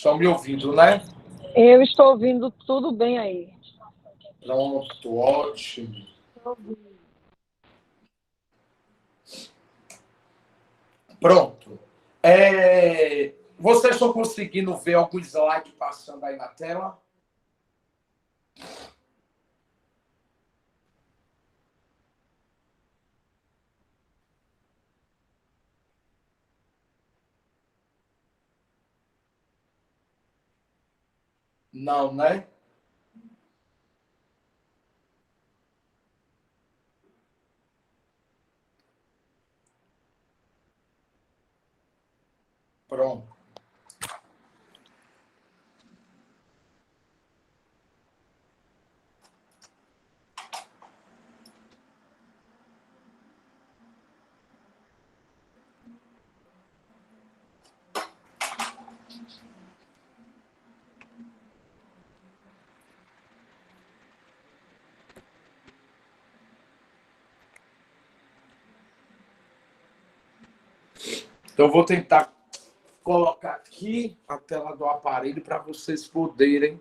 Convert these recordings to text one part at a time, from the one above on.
Estão me ouvindo, né? Eu estou ouvindo tudo bem aí. Pronto, ótimo. Pronto. Vocês estão conseguindo ver algum slide passando aí na tela? Não, né? Pronto. Então, eu vou tentar colocar aqui a tela do aparelho para vocês poderem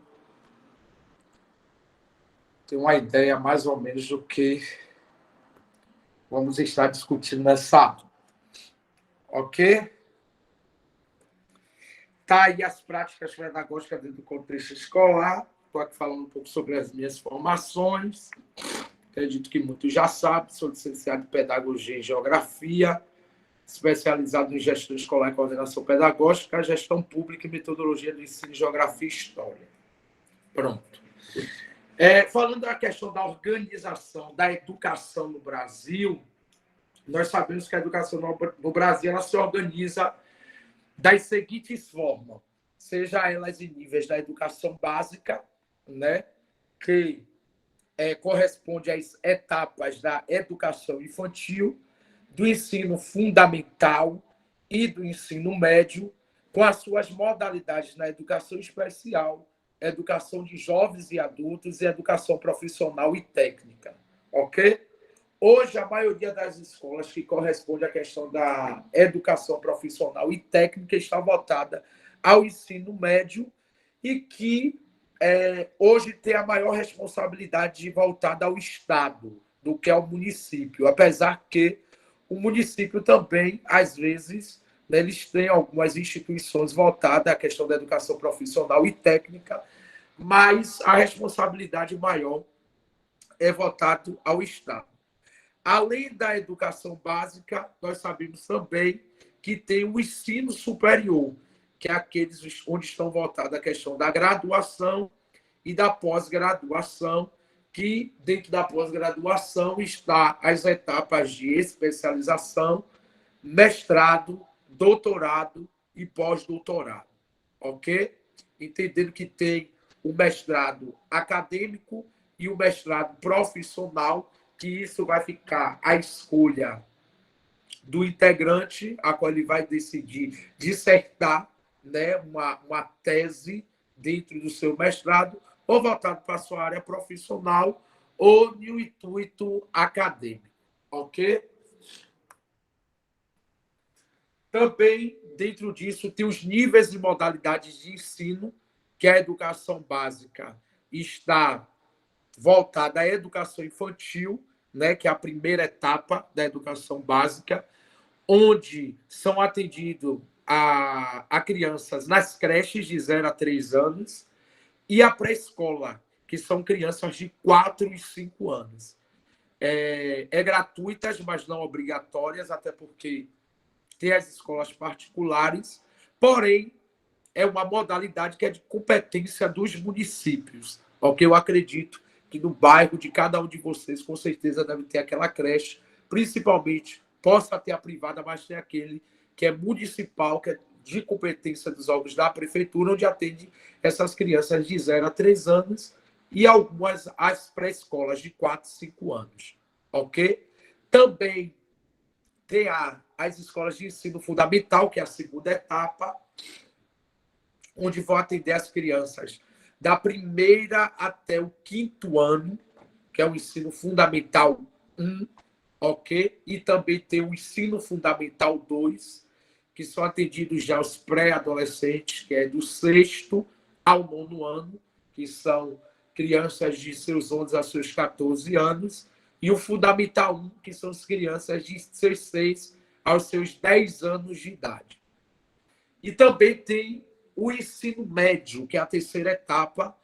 ter uma ideia mais ou menos do que vamos estar discutindo nessa aula. Ok? Tá aí as práticas pedagógicas dentro do contexto escolar. Estou aqui falando um pouco sobre as minhas formações. Acredito que muitos já sabem. Sou licenciado em Pedagogia e Geografia, especializado em Gestão Escolar e Coordenação Pedagógica, Gestão Pública e Metodologia do Ensino, Geografia e História. Pronto. Falando da questão da organização da educação no Brasil, nós sabemos que a educação no Brasil ela se organiza das seguintes formas, seja elas em níveis da educação básica, né, que corresponde às etapas da educação infantil, do ensino fundamental e do ensino médio, com as suas modalidades na educação especial, educação de jovens e adultos e educação profissional e técnica, ok? Hoje, a maioria das escolas que corresponde à questão da educação profissional e técnica está voltada ao ensino médio e que hoje tem a maior responsabilidade de voltada ao Estado do que ao município, apesar que o município também, às vezes, né, eles têm algumas instituições voltadas à questão da educação profissional e técnica, mas a responsabilidade maior é voltada ao Estado. Além da educação básica, nós sabemos também que tem o ensino superior, que é aqueles onde estão voltados a questão da graduação e da pós-graduação, que dentro da pós-graduação está as etapas de especialização, mestrado, doutorado e pós-doutorado, ok? Entendendo que tem o mestrado acadêmico e o mestrado profissional, que isso vai ficar à escolha do integrante, a qual ele vai decidir dissertar, né, uma tese dentro do seu mestrado, ou voltado para a sua área profissional, ou no intuito acadêmico, ok? Também, dentro disso, tem os níveis e modalidades de ensino, que a educação básica está voltada à educação infantil, né, que é a primeira etapa da educação básica, onde são atendidos a crianças nas creches de 0 a 3 anos e a pré-escola, que são crianças de 4 e 5 anos. Gratuitas, mas não obrigatórias, até porque tem as escolas particulares, porém, é uma modalidade que é de competência dos municípios, porque eu acredito que no bairro de cada um de vocês, com certeza, deve ter aquela creche, principalmente, possa ter a privada, mas tem aquele que é municipal, que é de competência dos órgãos da prefeitura, onde atende essas crianças de 0 a 3 anos e algumas as pré-escolas de 4 e 5 anos, ok? Também tem as escolas de ensino fundamental, que é a segunda etapa, onde vão atender as crianças da primeira até o 5º ano, que é o ensino fundamental 1, ok? E também tem o ensino fundamental 2, que são atendidos já os pré-adolescentes, que é do 6º ao 9º ano, que são crianças de seus 11 a seus 14 anos, e o Fundamental 1, que são as crianças de seus 6 aos seus 10 anos de idade. E também tem o ensino médio, que é a terceira etapa,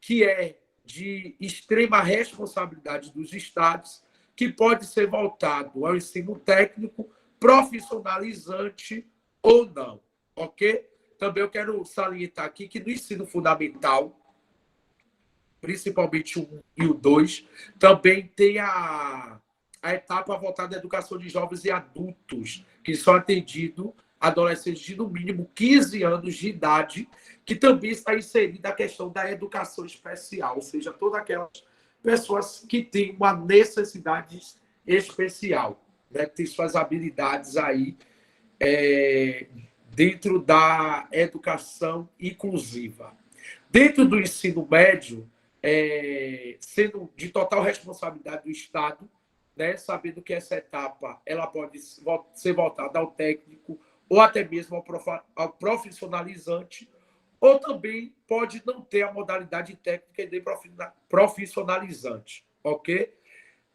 que é de extrema responsabilidade dos estados, que pode ser voltado ao ensino técnico, profissionalizante ou não, ok? Também eu quero salientar aqui que no ensino fundamental, principalmente o 1 e o 2, também tem a etapa voltada à educação de jovens e adultos, que são atendidos adolescentes de no mínimo 15 anos de idade, que também está inserida a questão da educação especial, ou seja, todas aquelas pessoas que têm uma necessidade especial, né, que têm suas habilidades aí dentro da educação inclusiva. Dentro do ensino médio, sendo de total responsabilidade do Estado, né, sabendo que essa etapa ela pode ser voltada ao técnico ou até mesmo ao profissionalizante, ou também pode não ter a modalidade técnica e nem profissionalizante, ok?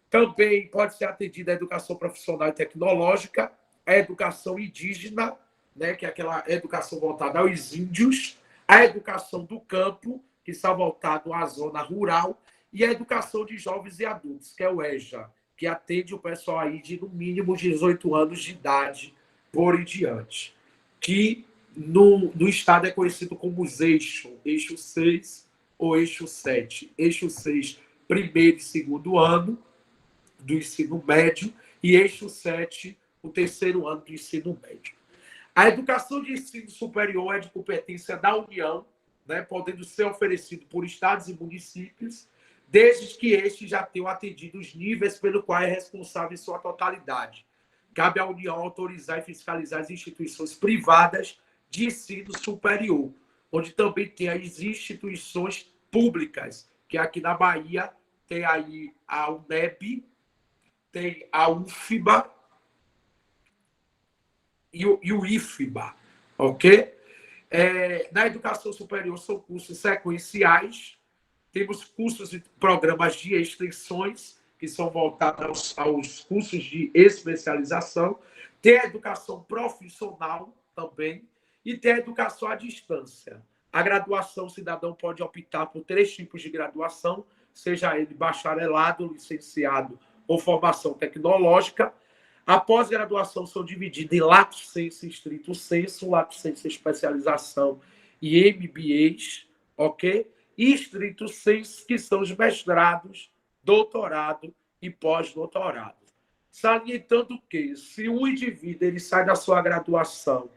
Também pode ser atendida a educação profissional e tecnológica, a educação indígena, né, que é aquela educação voltada aos índios, a educação do campo, que está voltado à zona rural, e a educação de jovens e adultos, que é o EJA, que atende o pessoal aí de no mínimo 18 anos de idade por em diante, que no estado é conhecido como os eixo 6 ou eixo 7. Eixo 6, primeiro e segundo ano do ensino médio, e eixo 7, o terceiro ano do ensino médio. A educação de ensino superior é de competência da União, né, podendo ser oferecido por estados e municípios, desde que estes já tenham atendido os níveis pelo qual é responsável em sua totalidade. Cabe à União autorizar e fiscalizar as instituições privadas de ensino superior, onde também tem as instituições públicas, que aqui na Bahia tem aí a UNEB, tem a UFBA e o IFBA, ok? Na educação superior são cursos sequenciais, temos cursos e programas de extensões, que são voltados aos cursos de especialização, tem a educação profissional também, e tem a educação à distância. A graduação, o cidadão pode optar por 3 tipos de graduação, seja ele bacharelado, licenciado ou formação tecnológica. A pós-graduação são divididas em lato sensu e estrito sensu, lato sensu especialização e MBAs, ok? E estrito sensu, que são os mestrados, doutorado e pós-doutorado. Salientando que, se um indivíduo ele sai da sua graduação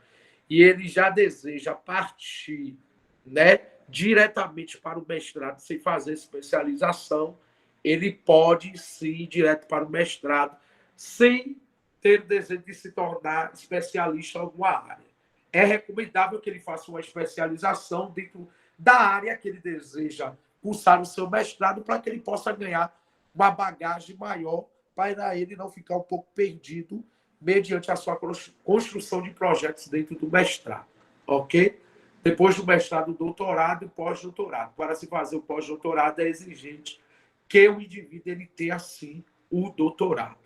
e ele já deseja partir, né, diretamente para o mestrado, sem fazer especialização, ele pode sim ir direto para o mestrado, sem ter o desejo de se tornar especialista em alguma área. É recomendável que ele faça uma especialização dentro da área que ele deseja cursar o seu mestrado, para que ele possa ganhar uma bagagem maior, para ele não ficar um pouco perdido mediante a sua construção de projetos dentro do mestrado, ok? Depois do mestrado, doutorado e pós-doutorado. Para se fazer o pós-doutorado, é exigente que o indivíduo ele tenha, assim, o doutorado,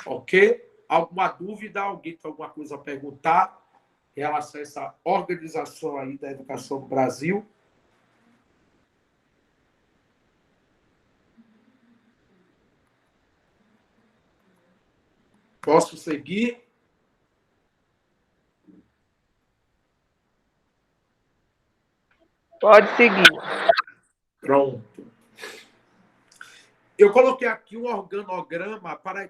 ok? Alguma dúvida? Alguém tem alguma coisa a perguntar em relação a essa organização aí da educação no Brasil? Posso seguir? Pode seguir. Pronto. Eu coloquei aqui um organograma para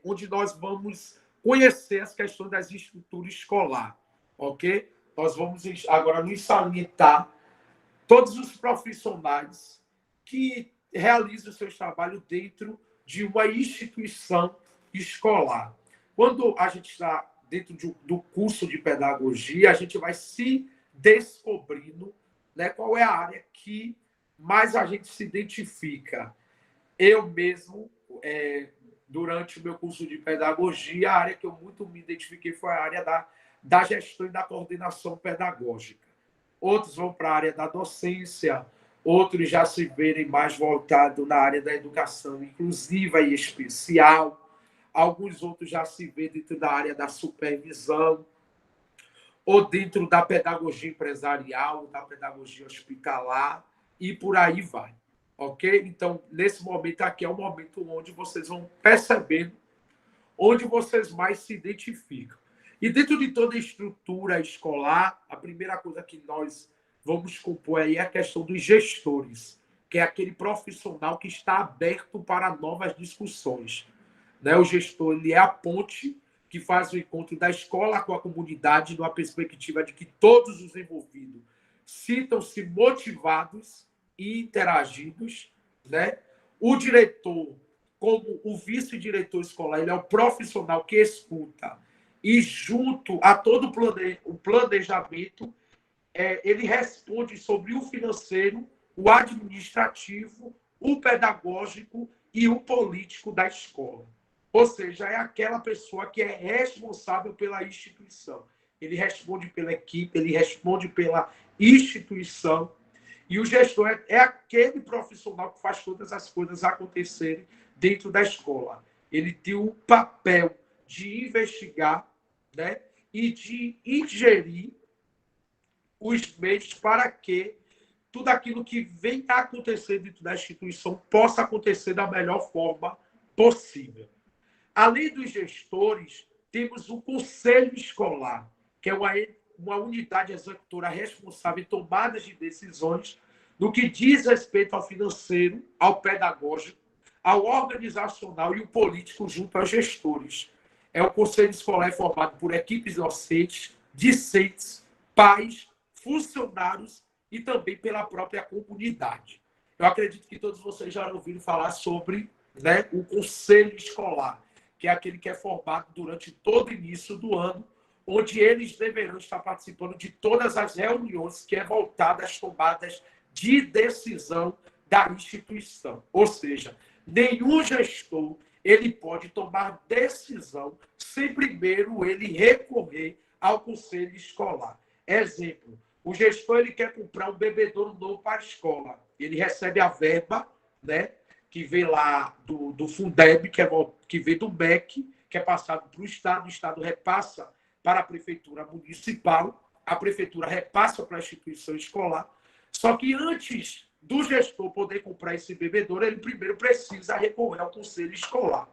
onde nós vamos conhecer as questões das estruturas escolar, ok? Nós vamos agora nos salientar todos os profissionais que realizam o seu trabalho dentro de uma instituição escolar. Quando a gente está dentro do curso de pedagogia, a gente vai se descobrindo, né, qual é a área que mais a gente se identifica. Eu mesmo, durante o meu curso de pedagogia, a área que eu muito me identifiquei foi a área da gestão e da coordenação pedagógica. Outros vão para a área da docência, outros já se verem mais voltados na área da educação inclusiva e especial, alguns outros já se vêem dentro da área da supervisão, ou dentro da pedagogia empresarial, da pedagogia hospitalar, e por aí vai. Ok? Então, nesse momento aqui é o momento onde vocês vão perceber onde vocês mais se identificam. E dentro de toda a estrutura escolar, a primeira coisa que nós vamos compor aí é a questão dos gestores, que é aquele profissional que está aberto para novas discussões. Né? O gestor ele é a ponte que faz o encontro da escola com a comunidade, numa perspectiva de que todos os envolvidos sintam-se motivados e interagidos. Né? O diretor, como o vice-diretor escolar, ele é o profissional que escuta e, junto a todo o planejamento, ele responde sobre o financeiro, o administrativo, o pedagógico e o político da escola. Ou seja, é aquela pessoa que é responsável pela instituição. Ele responde pela equipe, ele responde pela instituição. E o gestor é aquele profissional que faz todas as coisas acontecerem dentro da escola. Ele tem o papel de investigar, né, e de ingerir os meios para que tudo aquilo que vem a acontecer dentro da instituição possa acontecer da melhor forma possível. Além dos gestores, temos o conselho escolar, que é uma unidade executora responsável em tomadas de decisões no que diz respeito ao financeiro, ao pedagógico, ao organizacional e o político junto aos gestores. O conselho escolar é formado por equipes docentes, discentes, pais, funcionários e também pela própria comunidade. Eu acredito que todos vocês já ouviram falar sobre, né, o conselho escolar, que é aquele que é formado durante todo o início do ano, onde eles deverão estar participando de todas as reuniões que é voltada às tomadas de decisão da instituição. Ou seja, nenhum gestor ele pode tomar decisão sem primeiro ele recorrer ao conselho escolar. Exemplo, o gestor ele quer comprar um bebedouro novo para a escola. Ele recebe a verba, né, que vem lá do Fundeb, que vem do MEC, que é passado para o Estado repassa para a Prefeitura Municipal, a Prefeitura repassa para a instituição escolar. Só que antes do gestor poder comprar esse bebedouro, ele primeiro precisa recorrer ao conselho escolar,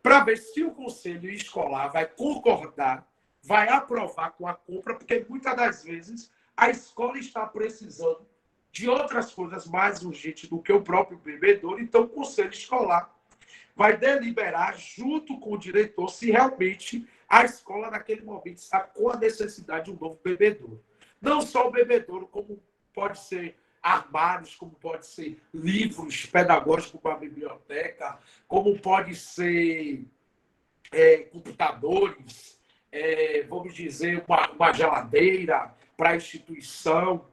para ver se o conselho escolar vai concordar, vai aprovar com a compra, porque muitas das vezes a escola está precisando de outras coisas mais urgentes do que o próprio bebedouro, então o conselho escolar vai deliberar junto com o diretor se realmente a escola naquele momento está com a necessidade de um novo bebedouro. Não só o bebedouro, como pode ser armários, como pode ser livros pedagógicos para a biblioteca, como pode ser computadores, vamos dizer, uma geladeira para a instituição,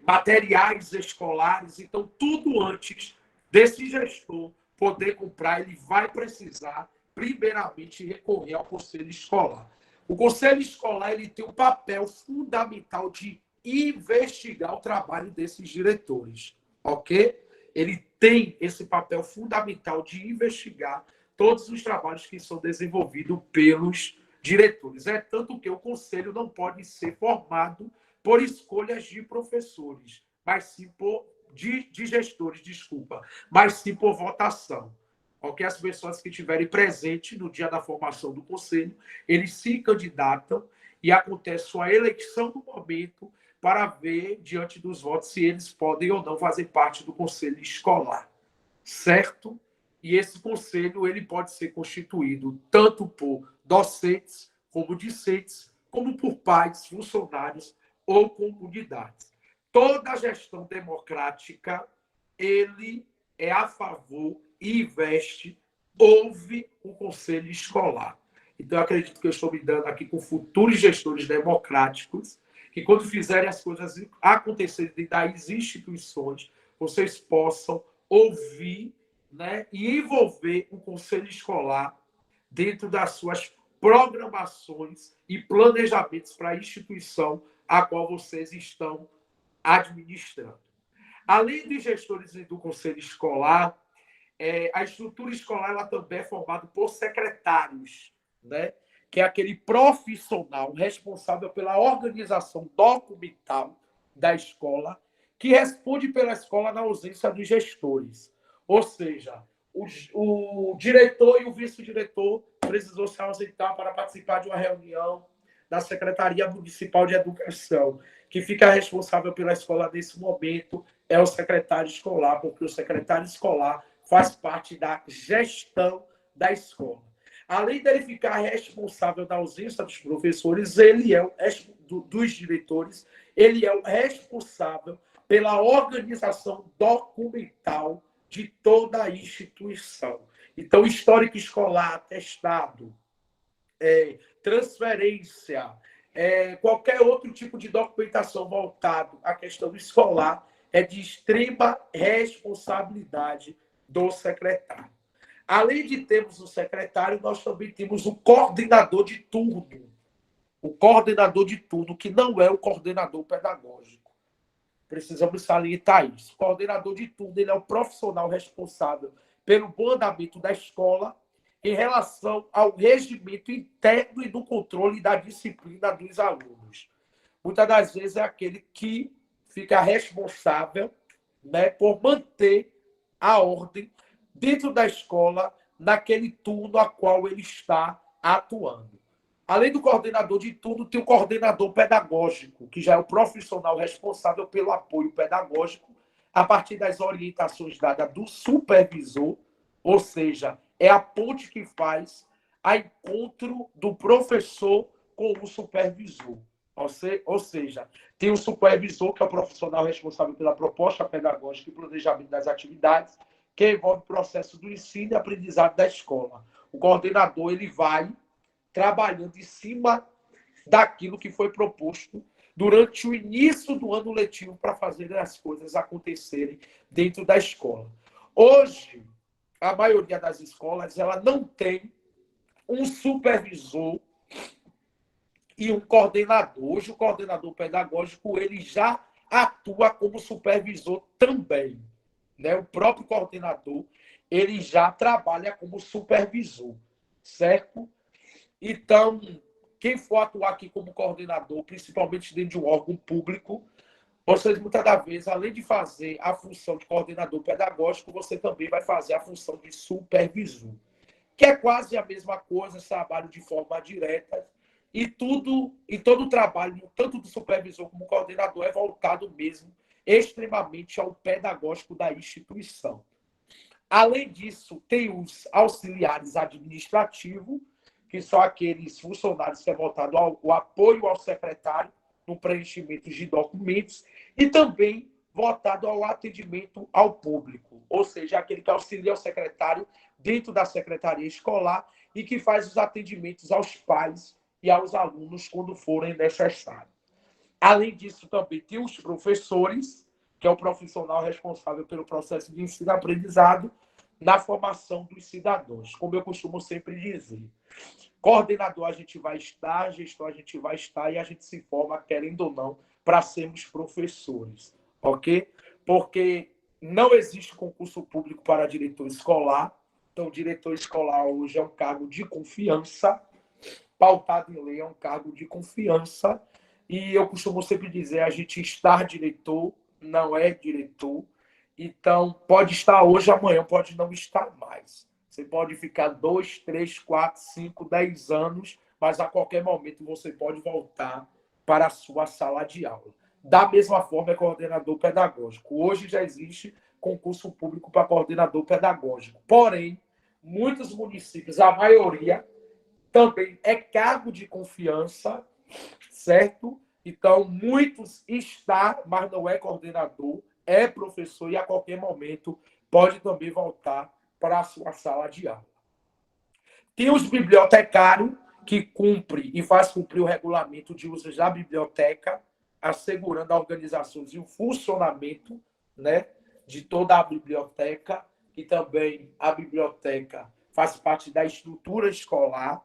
materiais escolares. Então, tudo antes desse gestor poder comprar, ele vai precisar, primeiramente, recorrer ao conselho escolar. O conselho escolar ele tem um papel fundamental de investigar o trabalho desses diretores, ok? Ele tem esse papel fundamental de investigar todos os trabalhos que são desenvolvidos pelos diretores. É tanto que o conselho não pode ser formado por escolhas de professores, mas sim de gestores, desculpa, mas sim por votação. Ok? As pessoas que estiverem presentes no dia da formação do conselho, eles se candidatam e acontece uma eleição no momento para ver, diante dos votos, se eles podem ou não fazer parte do conselho escolar. Certo? E esse conselho ele pode ser constituído tanto por docentes, como discentes, como por pais, funcionários ou comunidades. Toda a gestão democrática, ele é a favor e investe, ouve o conselho escolar. Então, eu acredito que eu estou me dando aqui com futuros gestores democráticos, que quando fizerem as coisas acontecerem das instituições, vocês possam ouvir, né, e envolver o conselho escolar dentro das suas programações e planejamentos para a instituição a qual vocês estão administrando. Além dos gestores do conselho escolar, a estrutura escolar ela também é formada por secretários, né? Que é aquele profissional responsável pela organização documental da escola, que responde pela escola na ausência dos gestores. Ou seja, o diretor e o vice-diretor precisou se ausentar para participar de uma reunião da Secretaria Municipal de Educação, que fica responsável pela escola nesse momento é o secretário escolar, porque o secretário escolar faz parte da gestão da escola. Além dele ficar responsável da ausência dos professores, ele é dos diretores, ele é o responsável pela organização documental de toda a instituição. Então, histórico escolar, atestado, transferência, qualquer outro tipo de documentação voltado à questão escolar é de extrema responsabilidade do secretário. Além de termos o secretário, nós também temos o coordenador de turno. O coordenador de turno, que não é o coordenador pedagógico. Precisamos salientar isso. O coordenador de turno ele é o profissional responsável pelo bom andamento da escola em relação ao regimento interno e do controle da disciplina dos alunos. Muitas das vezes é aquele que fica responsável, né, por manter a ordem dentro da escola naquele turno a qual ele está atuando. Além do coordenador de turno, tem o coordenador pedagógico, que já é o profissional responsável pelo apoio pedagógico a partir das orientações dadas do supervisor, ou seja, é a ponte que faz a encontro do professor com o supervisor. Ou seja, tem o supervisor, que é o profissional responsável pela proposta pedagógica e planejamento das atividades, que envolve o processo do ensino e aprendizado da escola. O coordenador ele vai trabalhando em cima daquilo que foi proposto durante o início do ano letivo para fazer as coisas acontecerem dentro da escola. Hoje, a maioria das escolas ela não tem um supervisor e um coordenador. Hoje, o coordenador pedagógico ele já atua como supervisor também. Né? O próprio coordenador ele já trabalha como supervisor, certo? Então, quem for atuar aqui como coordenador, principalmente dentro de um órgão público, vocês, muitas das vezes, além de fazer a função de coordenador pedagógico, você também vai fazer a função de supervisor, que é quase a mesma coisa, trabalho de forma direta, e todo o trabalho, tanto do supervisor como do coordenador, é voltado mesmo extremamente ao pedagógico da instituição. Além disso, tem os auxiliares administrativos, que são aqueles funcionários que é voltado ao apoio ao secretário no preenchimento de documentos e também voltado ao atendimento ao público, ou seja, aquele que auxilia o secretário dentro da secretaria escolar e que faz os atendimentos aos pais e aos alunos quando forem necessários. Além disso, também tem os professores, que é o profissional responsável pelo processo de ensino-aprendizado na formação dos cidadãos, como eu costumo sempre dizer. Coordenador a gente vai estar, gestor a gente vai estar e a gente se forma, querendo ou não, para sermos professores, ok? Porque não existe concurso público para diretor escolar, então diretor escolar hoje é um cargo de confiança, pautado em lei é um cargo de confiança, e eu costumo sempre dizer, a gente estar diretor não é diretor, então pode estar hoje, amanhã pode não estar mais. Você pode ficar 2, 3, 4, 5, 10 anos, mas a qualquer momento você pode voltar para a sua sala de aula. Da mesma forma, é coordenador pedagógico. Hoje já existe concurso público para coordenador pedagógico. Porém, muitos municípios, a maioria, também é cargo de confiança, certo? Então, muitos está, mas não é coordenador, é professor e a qualquer momento pode também voltar para a sua sala de aula. Tem os bibliotecários, que cumpre e faz cumprir o regulamento de uso da biblioteca, assegurando a organização e o funcionamento, né, de toda a biblioteca, e também a biblioteca faz parte da estrutura escolar.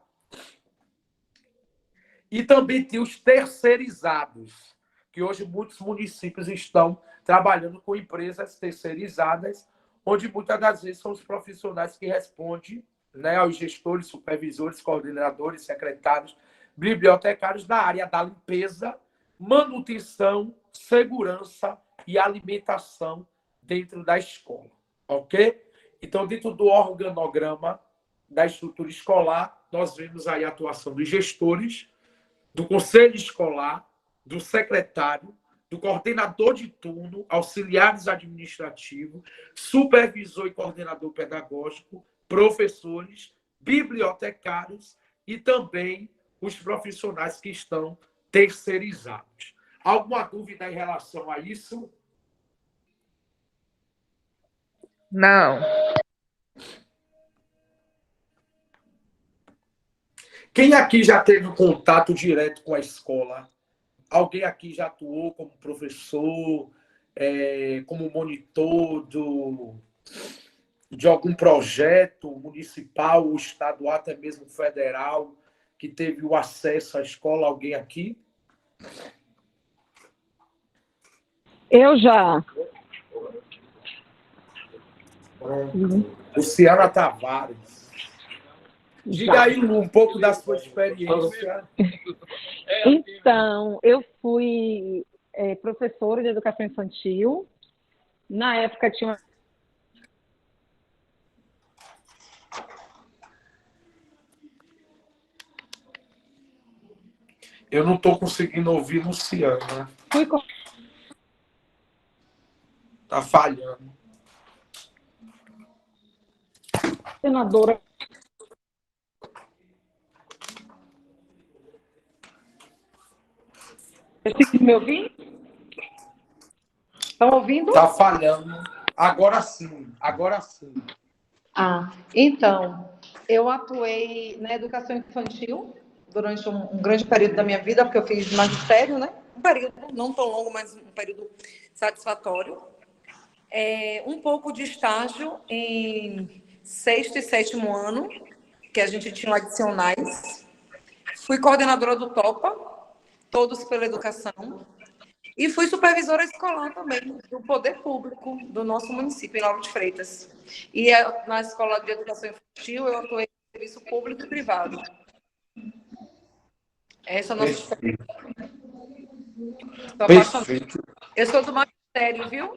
E também tem os terceirizados, que hoje muitos municípios estão trabalhando com empresas terceirizadas, onde muitas das vezes são os profissionais que respondem, né, aos gestores, supervisores, coordenadores, secretários, bibliotecários da área da limpeza, manutenção, segurança e alimentação dentro da escola, ok? Então, dentro do organograma da estrutura escolar, nós vemos aí a atuação dos gestores, do conselho escolar, do secretário, do coordenador de turno, auxiliares administrativos, supervisor e coordenador pedagógico, professores, bibliotecários e também os profissionais que estão terceirizados. Alguma dúvida em relação a isso? Não. Quem aqui já teve contato direto com a escola? Alguém aqui já atuou como professor, como monitor de algum projeto municipal, ou estadual, até mesmo federal, que teve o acesso à escola? Alguém aqui? Eu já. Luciana Tavares. Diga aí um pouco da sua experiência. Então, eu fui professora de educação infantil. Na época tinha uma... Eu não estou conseguindo ouvir Luciana. Fui Está falhando. coordenadora. Vocês me ouvem? Estão ouvindo? Está falhando. Agora sim, agora sim. Então, eu atuei na educação infantil durante um grande período da minha vida, porque eu fiz magistério, né? Um período não tão longo, mas um período satisfatório. Um pouco de estágio em 6º e 7º ano, que a gente tinha adicionais. Fui coordenadora do TOPA, Todos pela Educação, e fui supervisora escolar também, do poder público do nosso município, em Lauro de Freitas. E na Escola de Educação Infantil, eu atuei em serviço público e privado. Essa é a nossa experiência. Perfeito. Eu sou do magistério, viu?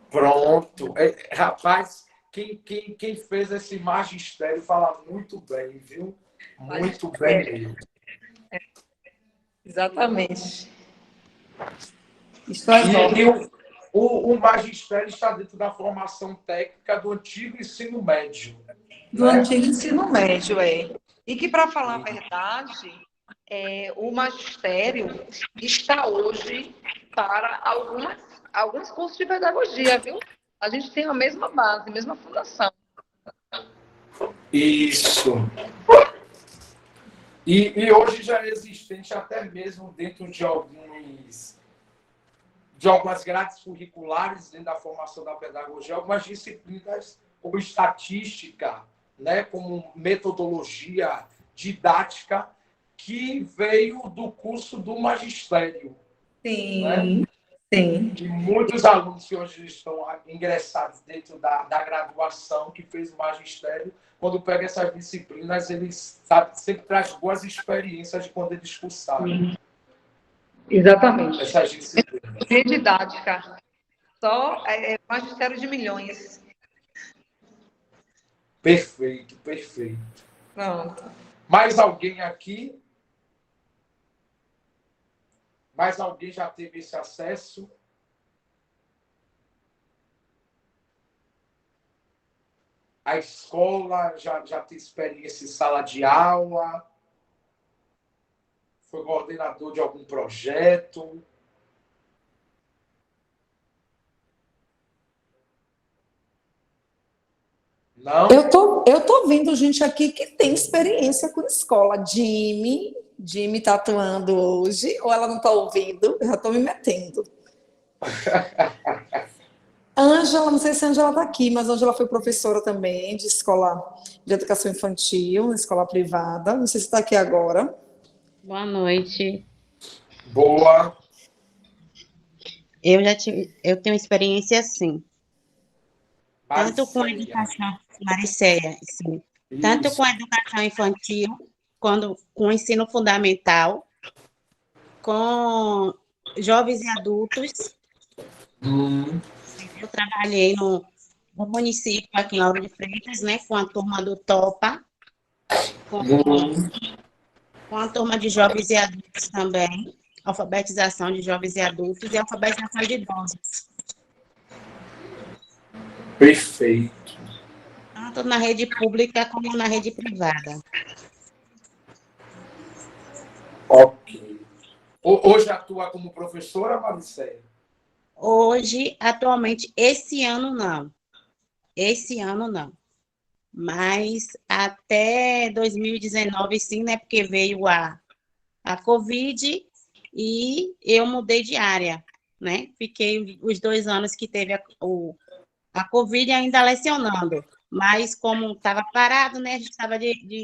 Pronto. Rapaz, quem fez esse magistério fala muito bem, viu? Muito bem mesmo. Exatamente. Isso é o magistério está dentro da formação técnica do antigo ensino médio. Do antigo ensino médio, E que, para falar a verdade, o magistério está hoje para alguns cursos de pedagogia, viu? A gente tem a mesma base, a mesma fundação. Isso. E hoje já é existente até mesmo dentro de algumas grades curriculares, dentro da formação da pedagogia, algumas disciplinas como estatística, né, como metodologia didática, que veio do curso do magistério. Sim, né? Sim. E muitos alunos que hoje estão ingressados dentro da graduação, que fez o magistério, quando pega essas disciplinas, eles sempre trazem boas experiências de quando eles cursaram. Exatamente. Essas disciplinas. É didática. Só magistério de milhões. Perfeito, perfeito. Pronto. Mais alguém aqui? Mais alguém já teve esse acesso? A escola já tem experiência em sala de aula? Foi coordenador de algum projeto? Não? Eu tô vendo gente aqui que tem experiência com escola. Jimmy tá atuando hoje, ou ela não tá ouvindo? Eu já tô me metendo. Ângela, não sei se a Ângela tá aqui, mas a Ângela foi professora também de escola de educação infantil, na escola privada. Não sei se está aqui agora. Boa noite. Boa. Eu tenho experiência assim, tanto com Maricéia. educação, Maricéia, sim, tanto Isso. com educação infantil, quando com o ensino fundamental, com jovens e adultos. Hum, Eu trabalhei no município aqui em Lauro de Freitas, né, com a turma do Topa, com, hum. com a turma de jovens e adultos também, alfabetização de jovens e adultos e alfabetização de idosos, Perfeito. tanto na rede pública como na rede privada. Ok. Hoje atua como professora, Maricéia? Hoje, atualmente, esse ano não, mas até 2019 sim, né, porque veio a Covid e eu mudei de área, né, fiquei os 2 anos que teve a Covid ainda lecionando, mas como estava parado, né, a gente estava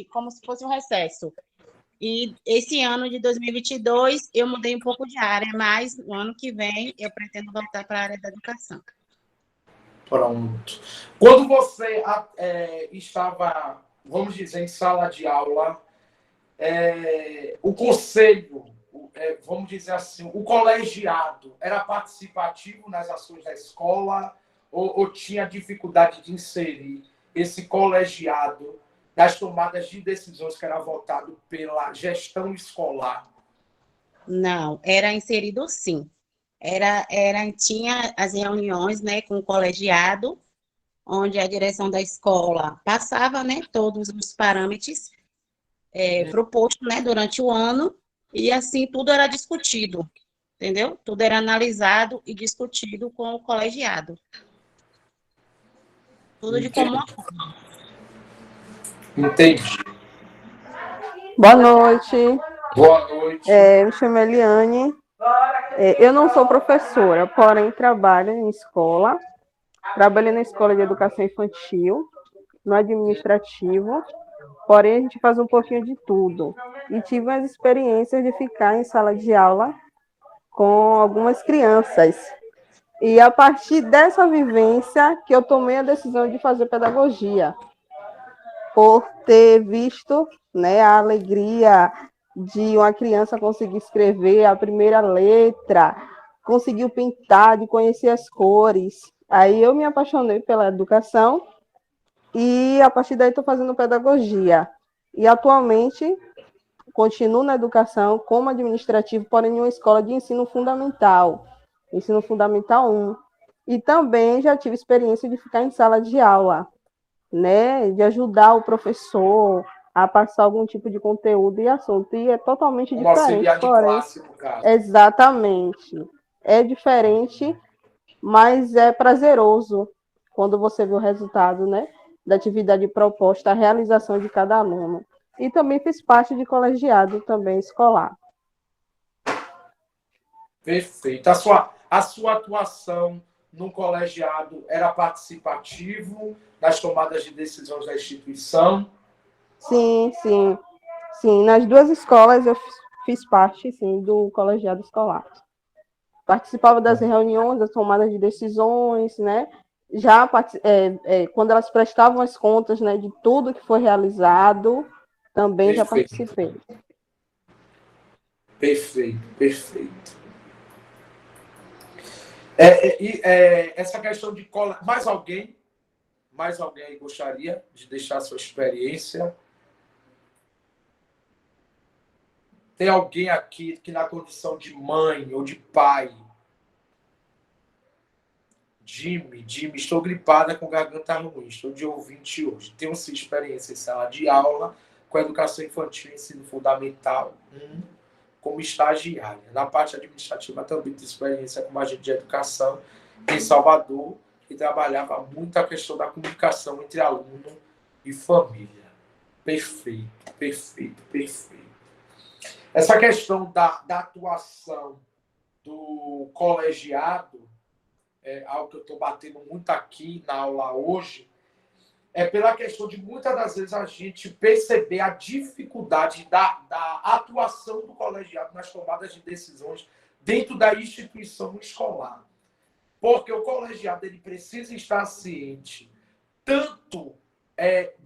como se fosse um recesso. E esse ano de 2022 eu mudei um pouco de área, mas no ano que vem eu pretendo voltar para a área da educação. Pronto. Quando você estava, vamos dizer, em sala de aula, o conselho, vamos dizer assim, o colegiado era participativo nas ações da escola ou tinha dificuldade de inserir esse colegiado nas tomadas de decisões que era votado pela gestão escolar? Não, era inserido sim. Tinha as reuniões, né, com o colegiado, onde a direção da escola passava, né, todos os parâmetros propostos, né, durante o ano, e assim tudo era discutido, entendeu? Tudo era analisado e discutido com o colegiado. Tudo de comum Entendi. acordo. Entendi. Boa noite, Boa noite. me chamo Eliane. Eu não sou professora, porém trabalho em escola. Trabalho na escola de educação infantil, no administrativo, porém a gente faz um pouquinho de tudo. E tive as experiências de ficar em sala de aula com algumas crianças. E a partir dessa vivência que eu tomei a decisão de fazer pedagogia, por ter visto, né, a alegria de uma criança conseguir escrever a primeira letra, conseguiu pintar, de conhecer as cores. Aí eu me apaixonei pela educação e a partir daí estou fazendo pedagogia. E atualmente continuo na educação como administrativo, porém em uma escola de ensino fundamental 1. E também já tive experiência de ficar em sala de aula, né, de ajudar o professor a passar algum tipo de conteúdo e assunto. E é totalmente Como diferente, auxiliar de porém, classe, no caso. exatamente. É diferente, mas é prazeroso quando você vê o resultado, né, da atividade proposta, a realização de cada aluno. E também fiz parte de colegiado também escolar. Perfeito. A sua atuação no colegiado era participativo nas tomadas de decisões da instituição? Sim, sim. Sim, nas duas escolas eu fiz parte, sim, do colegiado escolar. Participava das reuniões, das tomadas de decisões, né? Já quando elas prestavam as contas, né, de tudo que foi realizado, também já Perfeito, participei. perfeito, perfeito. Essa questão de mais alguém aí gostaria de deixar sua experiência? Tem alguém aqui que na condição de mãe ou de pai? Jimmy, estou gripada com garganta ruim, estou de ouvinte hoje. Tenho sim experiência em sala de aula com educação infantil e ensino fundamental como estagiária. Na parte administrativa também tenho experiência como agente de educação em Salvador e trabalhava muito a questão da comunicação entre aluno e família. Perfeito, perfeito, perfeito. Essa questão da atuação do colegiado é algo que eu estou batendo muito aqui na aula hoje, é pela questão de muitas das vezes a gente perceber a dificuldade da atuação do colegiado nas tomadas de decisões dentro da instituição escolar. Porque o colegiado ele precisa estar ciente tanto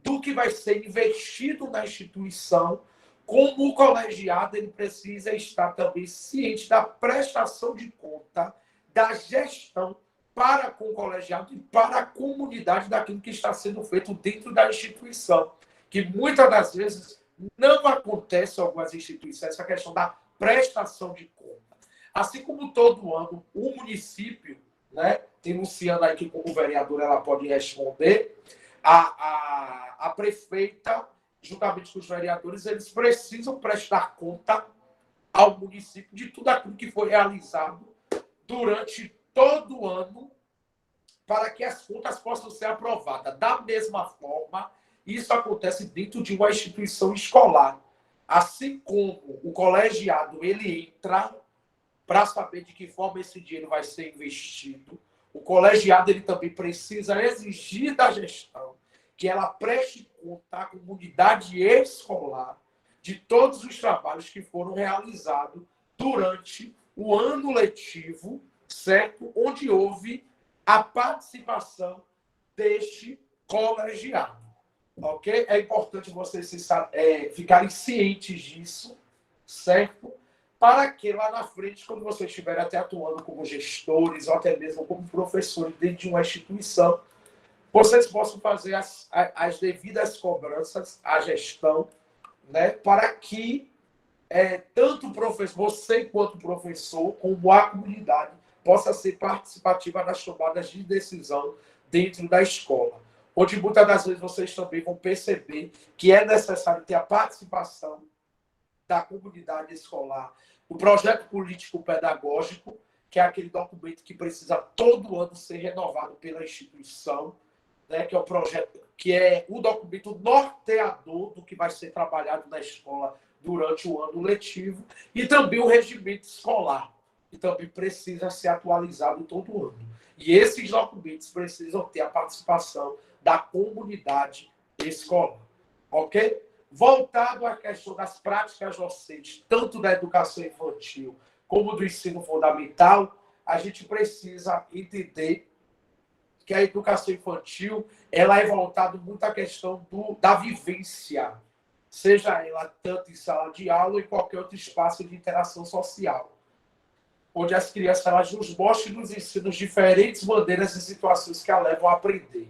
do que vai ser investido na instituição, como o colegiado ele precisa estar também ciente da prestação de conta, da gestão para com o colegiado e para a comunidade daquilo que está sendo feito dentro da instituição, que muitas das vezes não acontece em algumas instituições, essa questão da prestação de conta. Assim como todo ano, o município, né, tem Luciana aí que como vereadora ela pode responder, a prefeita, juntamente com os vereadores, eles precisam prestar conta ao município de tudo aquilo que foi realizado durante todo o ano para que as contas possam ser aprovadas. Da mesma forma, isso acontece dentro de uma instituição escolar. Assim como o colegiado ele entra para saber de que forma esse dinheiro vai ser investido, o colegiado ele também precisa exigir da gestão que ela preste conta à comunidade escolar de todos os trabalhos que foram realizados durante o ano letivo, certo? Onde houve a participação deste colegiado. Ok? É importante vocês ficarem cientes disso, certo? Para que lá na frente, quando vocês estiverem até atuando como gestores ou até mesmo como professores dentro de uma instituição, vocês possam fazer as devidas cobranças à gestão, né? Para que tanto o professor, você quanto o professor, como a comunidade, possa ser participativa nas tomadas de decisão dentro da escola. Onde muitas das vezes vocês também vão perceber que é necessário ter a participação da comunidade escolar. O projeto político-pedagógico, que é aquele documento que precisa todo ano ser renovado pela instituição, né, que é o projeto, que é o documento norteador do que vai ser trabalhado na escola durante o ano letivo, e também o regimento escolar, que também precisa ser atualizado todo ano. E esses documentos precisam ter a participação da comunidade escolar. Ok? Voltado à questão das práticas docentes, tanto da educação infantil como do ensino fundamental, a gente precisa entender que a educação infantil ela é voltada muito à questão da vivência, seja ela tanto em sala de aula ou em qualquer outro espaço de interação social, onde as crianças elas nos mostram e nos ensinam diferentes maneiras e situações que a levam a aprender.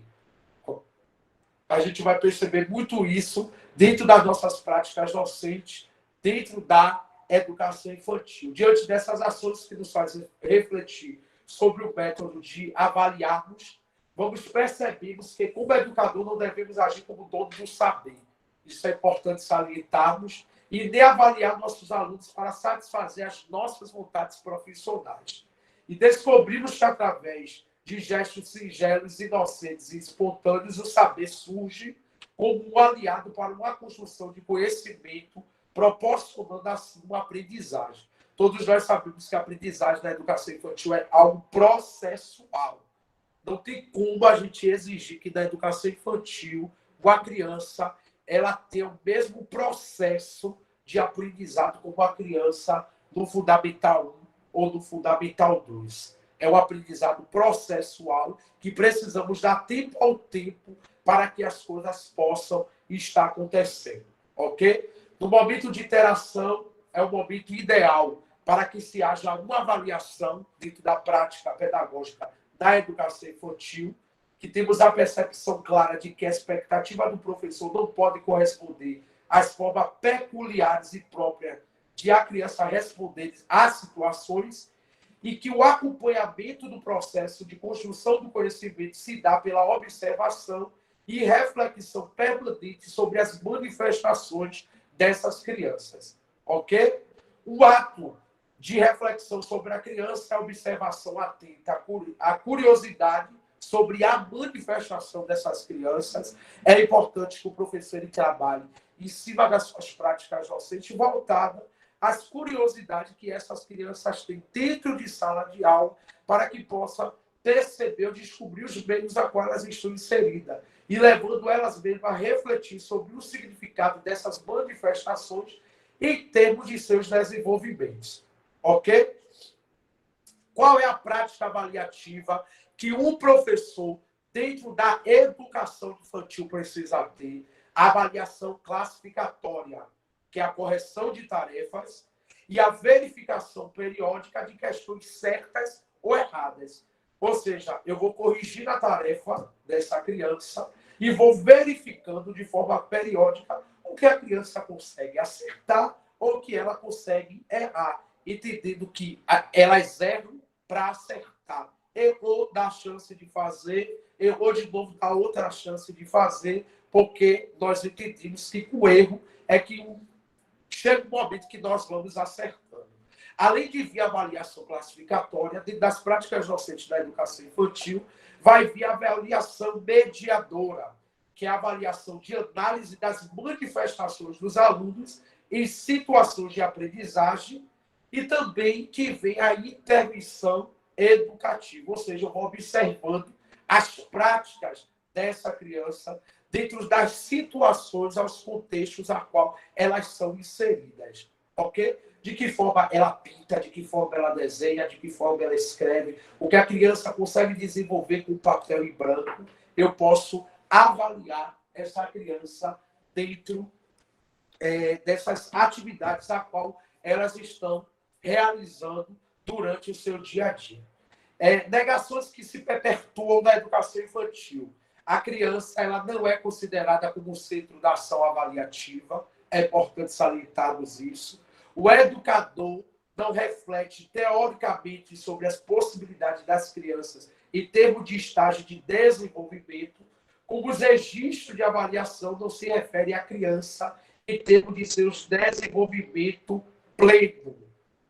A gente vai perceber muito isso dentro das nossas práticas docentes, dentro da educação infantil. Diante dessas ações que nos fazem refletir sobre o método de avaliarmos, vamos percebermos que, como educador, não devemos agir como dono do saber. Isso é importante salientarmos e nem avaliar nossos alunos para satisfazer as nossas vontades profissionais. E descobrimos que, através de gestos singelos, inocentes e espontâneos, o saber surge como um aliado para uma construção de conhecimento, proporcionando assim uma aprendizagem. Todos nós sabemos que a aprendizagem na educação infantil é algo processual. Não tem como a gente exigir que na educação infantil, com a criança, ela tenha o mesmo processo de aprendizado como a criança do Fundamental 1 ou do Fundamental 2. É um aprendizado processual que precisamos dar tempo ao tempo para que as coisas possam estar acontecendo. Ok? No momento de interação, é o momento ideal para que se haja uma avaliação dentro da prática pedagógica da educação infantil, que temos a percepção clara de que a expectativa do professor não pode corresponder às formas peculiares e próprias de a criança responder às situações, e que o acompanhamento do processo de construção do conhecimento se dá pela observação e reflexão permanente sobre as manifestações dessas crianças. Ok? O ato de reflexão sobre a criança é a observação atenta, a curiosidade sobre a manifestação dessas crianças. É importante que o professor trabalhe em cima das suas práticas docentes voltada às curiosidades que essas crianças têm dentro de sala de aula, para que possa perceber ou descobrir os meios a qual elas estão inseridas. e levando elas mesmas a refletir sobre o significado dessas manifestações em termos de seus desenvolvimentos. Ok? Qual é a prática avaliativa que um professor, dentro da educação infantil, precisa ter? A avaliação classificatória, que é a correção de tarefas, e a verificação periódica de questões certas ou erradas. Ou seja, eu vou corrigir a tarefa dessa criança e vou verificando de forma periódica o que a criança consegue acertar ou o que ela consegue errar, entendendo que elas erram para acertar. Errou, dá chance de fazer, errou de novo, dá outra chance de fazer, porque nós entendemos que o erro é que chega um momento que nós vamos acertando. Além de vir a avaliação classificatória, dentro das práticas docentes da educação infantil, vai vir a avaliação mediadora, que é a avaliação de análise das manifestações dos alunos em situações de aprendizagem e também que vem a intervenção educativa, ou seja, eu vou observando as práticas dessa criança dentro das situações, aos contextos a qual elas são inseridas, ok? De que forma ela pinta, de que forma ela desenha, de que forma ela escreve, o que a criança consegue desenvolver com papel em branco, eu posso avaliar essa criança dentro dessas atividades a qual elas estão realizando durante o seu dia a dia. Negações que se perpetuam na educação infantil. A criança ela não é considerada como centro da ação avaliativa, é importante salientarmos isso. O educador não reflete teoricamente sobre as possibilidades das crianças em termos de estágio de desenvolvimento, como os registros de avaliação não se referem à criança em termos de seus desenvolvimento pleno.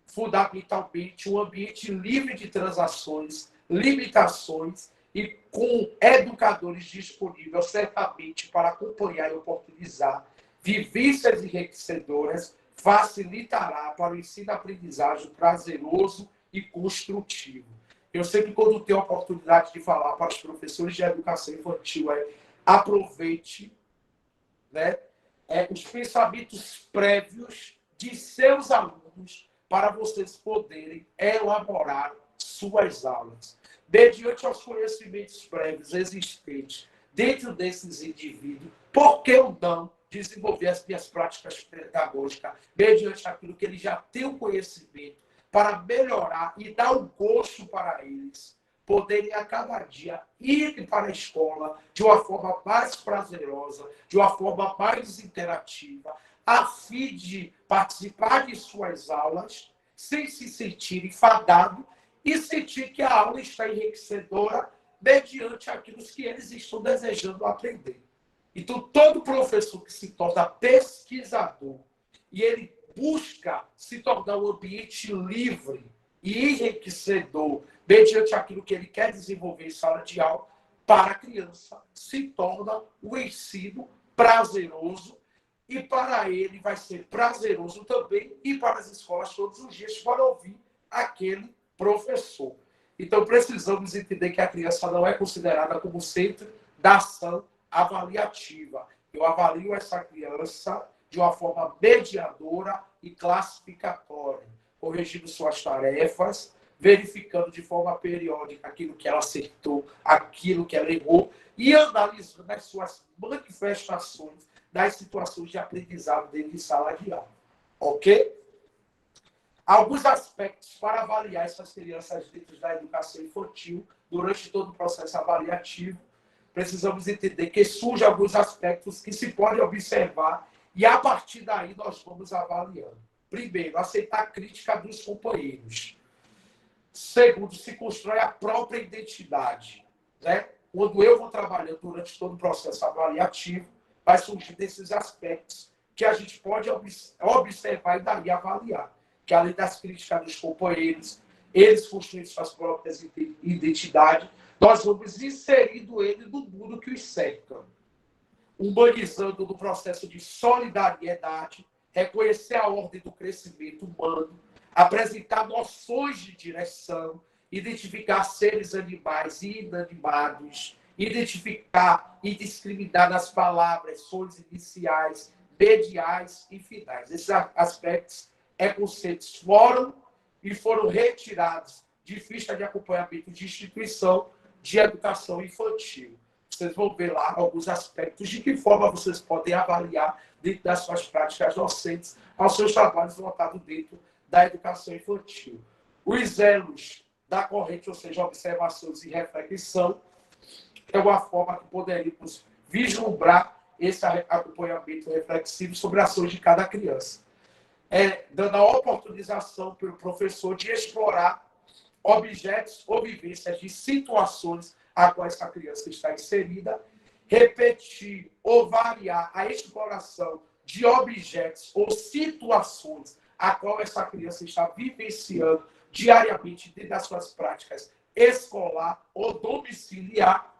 Fundamentalmente, um ambiente livre de transações, limitações e com educadores disponíveis certamente para acompanhar e oportunizar vivências enriquecedoras facilitará para o ensino-aprendizagem prazeroso e construtivo. Eu sempre, quando tenho a oportunidade de falar para os professores de educação infantil, aproveite, né, os pensamentos prévios de seus alunos para vocês poderem elaborar suas aulas. Mediante os conhecimentos prévios existentes dentro desses indivíduos, por que eu não desenvolver as minhas práticas pedagógicas mediante aquilo que eles já têm o conhecimento para melhorar e dar um gosto para eles poderem a cada dia ir para a escola de uma forma mais prazerosa, de uma forma mais interativa, a fim de participar de suas aulas sem se sentir enfadado e sentir que a aula está enriquecedora mediante aquilo que eles estão desejando aprender. Então, todo professor que se torna pesquisador e ele busca se tornar um ambiente livre e enriquecedor mediante aquilo que ele quer desenvolver em sala de aula, para a criança se torna o ensino prazeroso e para ele vai ser prazeroso também e para as escolas todos os dias para ouvir aquele professor. Então, precisamos entender que a criança não é considerada como centro da ação avaliativa. Eu avalio essa criança de uma forma mediadora e classificatória, corrigindo suas tarefas, verificando de forma periódica aquilo que ela acertou, aquilo que ela errou e analisando as suas manifestações das situações de aprendizado dentro de sala de aula. Ok? Alguns aspectos para avaliar essas crianças dentro da educação infantil durante todo o processo avaliativo. Precisamos entender que surgem alguns aspectos que se podem observar e, a partir daí, nós vamos avaliando. Primeiro, aceitar a crítica dos companheiros. Segundo, se constrói a própria identidade, né? Quando eu vou trabalhando durante todo o processo avaliativo, vai surgir desses aspectos que a gente pode observar e daí avaliar. Que, além das críticas dos companheiros, eles construem suas próprias identidades, nós vamos inserindo ele no mundo que os cerca, humanizando no processo de solidariedade, reconhecer a ordem do crescimento humano, apresentar noções de direção, identificar seres animais e inanimados, identificar e discriminar nas palavras sons iniciais, mediais e finais. Esses aspectos conceitos foram retirados de ficha de acompanhamento de instituição de educação infantil. Vocês vão ver lá alguns aspectos de que forma vocês podem avaliar dentro das suas práticas docentes aos seus trabalhos voltados dentro da educação infantil. Os elos da corrente, ou seja, observações e reflexão, é uma forma que poderíamos vislumbrar esse acompanhamento reflexivo sobre ações de cada criança. Dando a oportunização para o professor de explorar objetos ou vivências de situações a qual essa criança está inserida, repetir ou variar a exploração de objetos ou situações a qual essa criança está vivenciando diariamente dentro das suas práticas escolar ou domiciliar,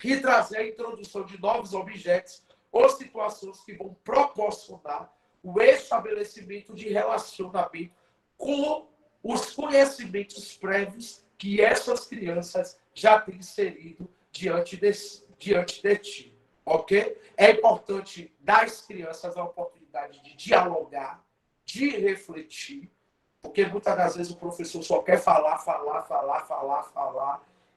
e trazer a introdução de novos objetos ou situações que vão proporcionar o estabelecimento de relacionamento com os conhecimentos prévios que essas crianças já têm inserido diante de ti. Ok? É importante dar às crianças a oportunidade de dialogar, de refletir, porque muitas das vezes o professor só quer falar,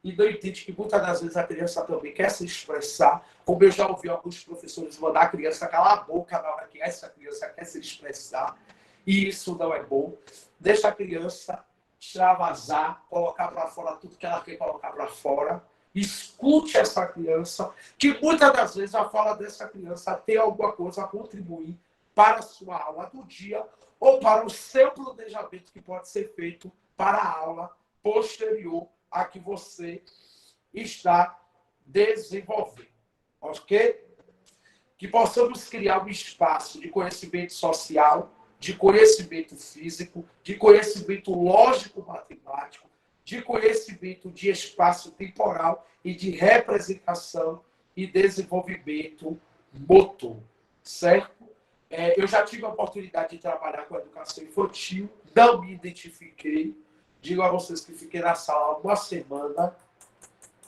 e não entende que muitas das vezes a criança também quer se expressar, como eu já ouvi alguns professores mandar a criança calar a boca na hora que essa criança quer se expressar, e isso não é bom. Deixa a criança extravasar, colocar para fora tudo que ela quer colocar para fora. Escute essa criança, que muitas das vezes a fala dessa criança tem alguma coisa a contribuir para a sua aula do dia ou para o seu planejamento que pode ser feito para a aula posterior a que você está desenvolvendo. Ok? Que possamos criar um espaço de conhecimento social, de conhecimento físico, de conhecimento lógico-matemático, de conhecimento de espaço temporal e de representação e desenvolvimento motor. Certo? Eu já tive a oportunidade de trabalhar com a educação infantil, não me identifiquei. Digo a vocês que fiquei na sala uma semana.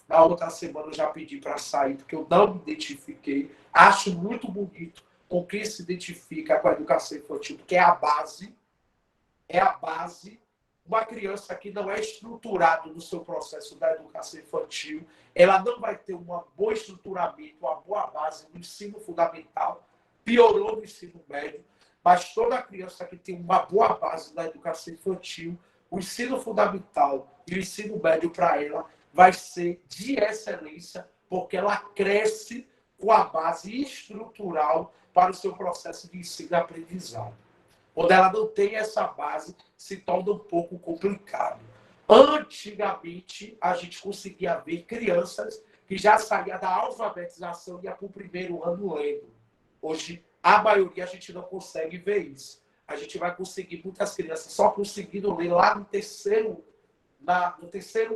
Na outra semana eu já pedi para sair, porque eu não me identifiquei. Acho muito bonito com quem se identifica com a educação infantil, porque é a base. É a base. Uma criança que não é estruturada no seu processo da educação infantil, ela não vai ter um bom estruturamento, uma boa base no ensino fundamental, piorou no ensino médio, mas toda criança que tem uma boa base na educação infantil, o ensino fundamental e o ensino médio para ela vai ser de excelência, porque ela cresce com a base estrutural para o seu processo de ensino e aprendizado. Quando ela não tem essa base, se torna um pouco complicado. Antigamente, a gente conseguia ver crianças que já saíam da alfabetização e ia para o primeiro ano lendo. Hoje, a maioria, a gente não consegue ver isso. A gente vai conseguir, muitas crianças só conseguindo ler lá no terceiro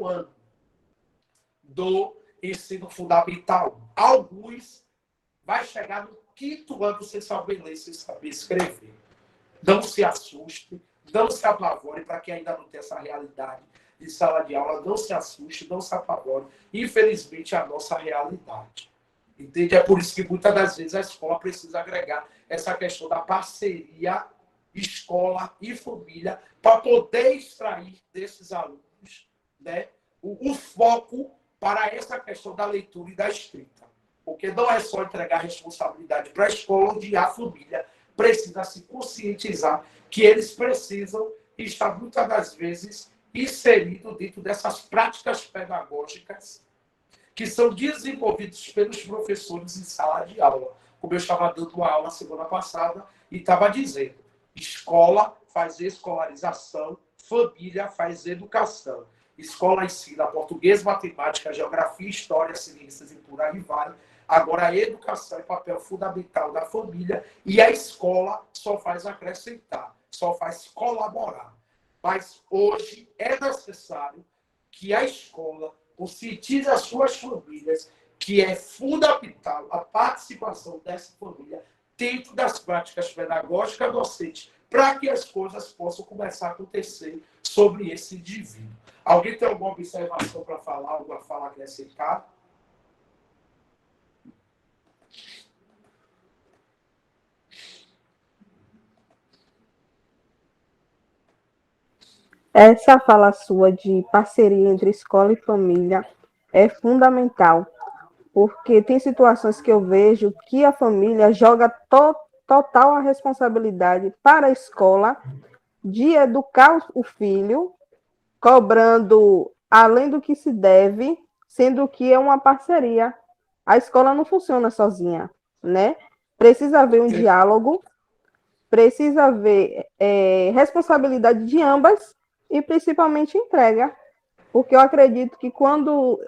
ano do ensino fundamental. Alguns vai chegar no 5º ano sem saber ler, sem saber escrever. Não se assuste, não se apavore, para quem ainda não tem essa realidade de sala de aula, não se assuste, não se apavore. Infelizmente, é a nossa realidade. Entende? É por isso que muitas das vezes a escola precisa agregar essa questão da parceria escola e família para poder extrair desses alunos, né, o foco para essa questão da leitura e da escrita. Porque não é só entregar responsabilidade para a escola, onde a família precisa se conscientizar que eles precisam estar, muitas das vezes, inseridos dentro dessas práticas pedagógicas que são desenvolvidas pelos professores em sala de aula. Como eu estava dando uma aula semana passada e estava dizendo, escola faz escolarização, família faz educação. Escola ensina português, matemática, geografia, história, ciências e por aí vai. Agora, a educação é papel fundamental da família e a escola só faz acrescentar, só faz colaborar. Mas hoje é necessário que a escola conscientize as suas famílias que é fundamental a participação dessa família dentro das práticas pedagógicas docentes para que as coisas possam começar a acontecer sobre esse indivíduo. Alguém tem alguma observação para falar, alguma fala a acrescentar? Essa fala sua de parceria entre escola e família é fundamental, porque tem situações que eu vejo que a família joga total a responsabilidade para a escola de educar o filho, cobrando além do que se deve, sendo que é uma parceria. A escola não funciona sozinha, né? Precisa haver um diálogo, precisa haver responsabilidade de ambas e principalmente entrega, porque eu acredito que quando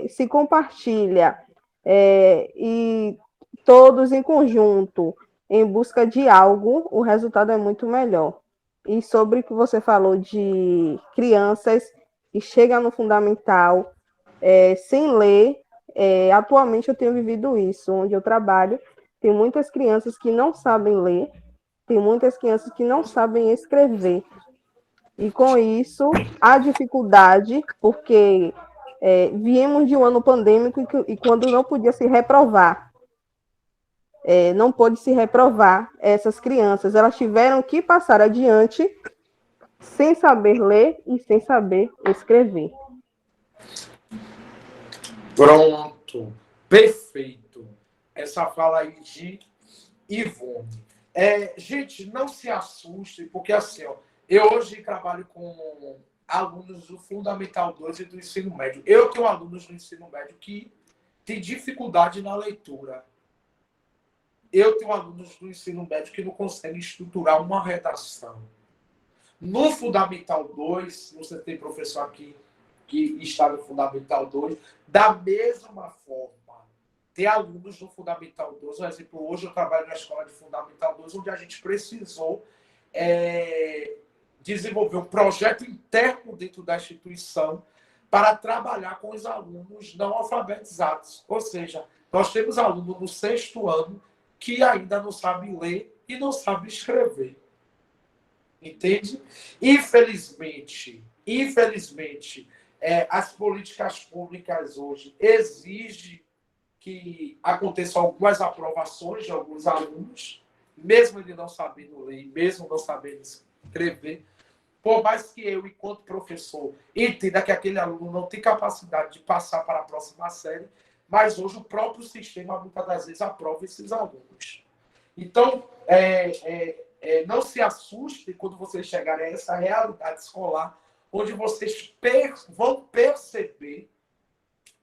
se compartilha e todos em conjunto em busca de algo, o resultado é muito melhor. E sobre o que você falou de crianças que chegam no fundamental sem ler, atualmente eu tenho vivido isso, onde eu trabalho, tem muitas crianças que não sabem ler, tem muitas crianças que não sabem escrever. E com isso, há dificuldade, porque viemos de um ano pandêmico e quando não podia se reprovar, não pôde se reprovar essas crianças. Elas tiveram que passar adiante sem saber ler e sem saber escrever. Pronto. Perfeito. Essa fala aí de Ivone. Gente, não se assuste, porque assim, ó, eu hoje trabalho com alunos do Fundamental 2 e do ensino médio. Eu tenho alunos do ensino médio que têm dificuldade na leitura. Eu tenho alunos do ensino médio que não conseguem estruturar uma redação. No Fundamental 2, você tem professor aqui que está no Fundamental 2, da mesma forma. Tem alunos no Fundamental 2, por exemplo, hoje eu trabalho na escola de Fundamental 2, onde a gente precisou desenvolver um projeto interno dentro da instituição para trabalhar com os alunos não alfabetizados. Ou seja, nós temos alunos no 6º ano que ainda não sabem ler e não sabem escrever. Entende? Infelizmente, as políticas públicas hoje exigem que aconteçam algumas aprovações de alguns alunos, mesmo ele não sabendo ler, mesmo não sabendo escrever, por mais que eu, enquanto professor, entenda que aquele aluno não tem capacidade de passar para a próxima série, mas hoje o próprio sistema, muitas das vezes, aprova esses alunos. Então, não se assustem quando vocês chegarem a essa realidade escolar, onde vocês vão perceber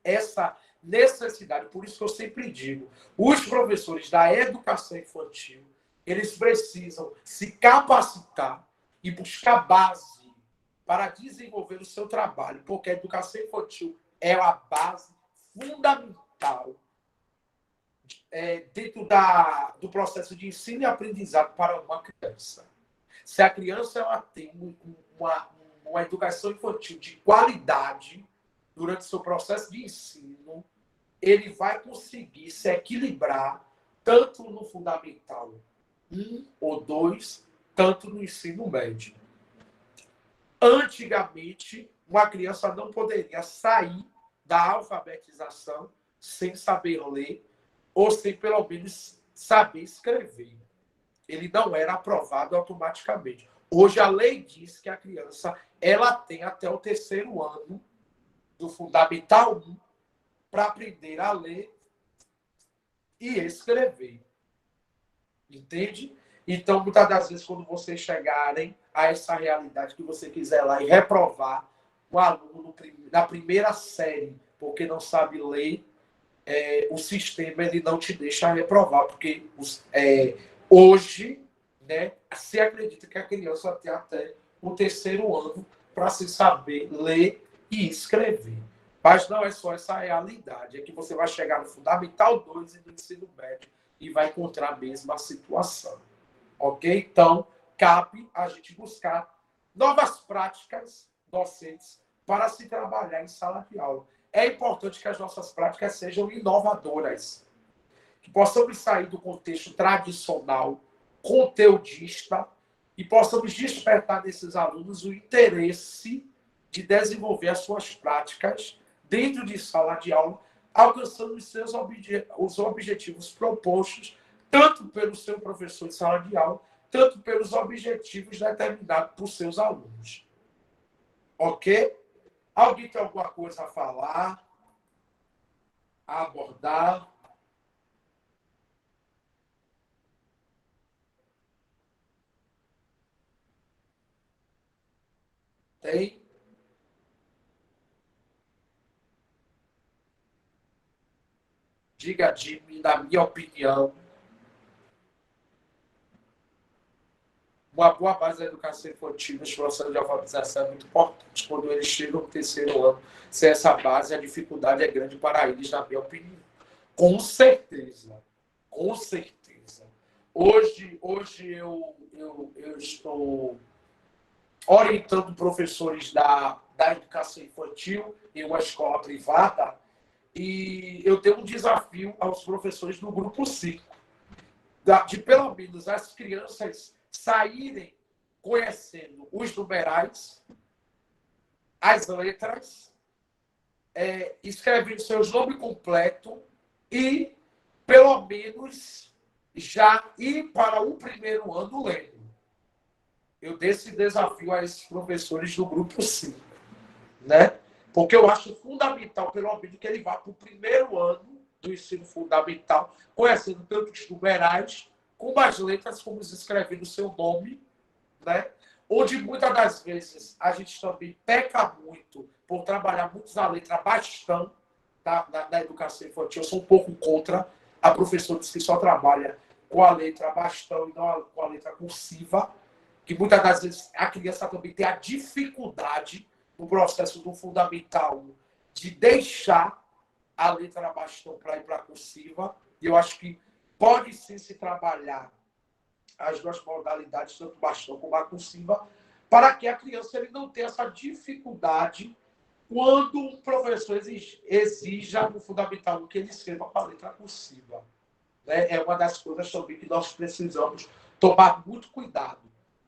essa necessidade. Por isso que eu sempre digo, os professores da educação infantil, eles precisam se capacitar e buscar base para desenvolver o seu trabalho, porque a educação infantil é a base fundamental dentro do processo de ensino e aprendizado para uma criança. Se a criança ela tem uma educação infantil de qualidade durante o seu processo de ensino, ele vai conseguir se equilibrar tanto no Fundamental 1 ou 2, tanto no ensino médio. Antigamente, uma criança não poderia sair da alfabetização sem saber ler ou sem, pelo menos, saber escrever. Ele não era aprovado automaticamente. Hoje, a lei diz que a criança ela tem até o 3º ano do Fundamental 1 para aprender a ler e escrever. Entende? Então, muitas das vezes, quando vocês chegarem a essa realidade que você quiser lá e reprovar um aluno na primeira série porque não sabe ler, o sistema ele não te deixa reprovar, porque hoje, né, se acredita que a criança tem até o 3º ano para se saber ler e escrever. Mas não é só essa realidade, é que você vai chegar no Fundamental 2 e no ensino médio e vai encontrar a mesma situação. Ok? Então, cabe a gente buscar novas práticas docentes para se trabalhar em sala de aula. É importante que as nossas práticas sejam inovadoras, que possamos sair do contexto tradicional, conteudista, e possamos despertar nesses alunos o interesse de desenvolver as suas práticas dentro de sala de aula, alcançando os objetivos propostos, tanto pelo seu professor de sala de aula, tanto pelos objetivos determinados por seus alunos. Ok? Alguém tem alguma coisa a falar, a abordar? Tem? Diga de mim, na minha opinião, uma boa base da educação infantil nos processos de alfabetização é muito importante. Quando eles chegam no terceiro ano, sem essa base, a dificuldade é grande para eles, na minha opinião. Com certeza. Com certeza. Hoje eu estou orientando professores da educação infantil em uma escola privada e eu tenho um desafio aos professores do grupo 5, de pelo menos as crianças saírem conhecendo os numerais, as letras, escrevendo seu nome completo e, pelo menos, já ir para o primeiro ano lendo. Eu dei esse desafio a esses professores do grupo 5, né? Porque eu acho fundamental, pelo menos, que ele vá para o primeiro ano do ensino fundamental, conhecendo tanto os numerais, como as letras, como escrevendo o seu nome, né? Onde muitas das vezes a gente também peca muito por trabalhar muito na letra bastão da educação infantil. Eu sou um pouco contra a professora que só trabalha com a letra bastão e não com a letra cursiva, que muitas das vezes a criança também tem a dificuldade no processo do fundamental de deixar a letra bastão para ir para a cursiva. E eu acho que pode sim se trabalhar as duas modalidades, tanto bastão como a cursiva, para que a criança ele não tenha essa dificuldade quando o professor exija no fundamental que ele escreva para a letra cursiva. Né? É uma das coisas também que nós precisamos tomar muito cuidado.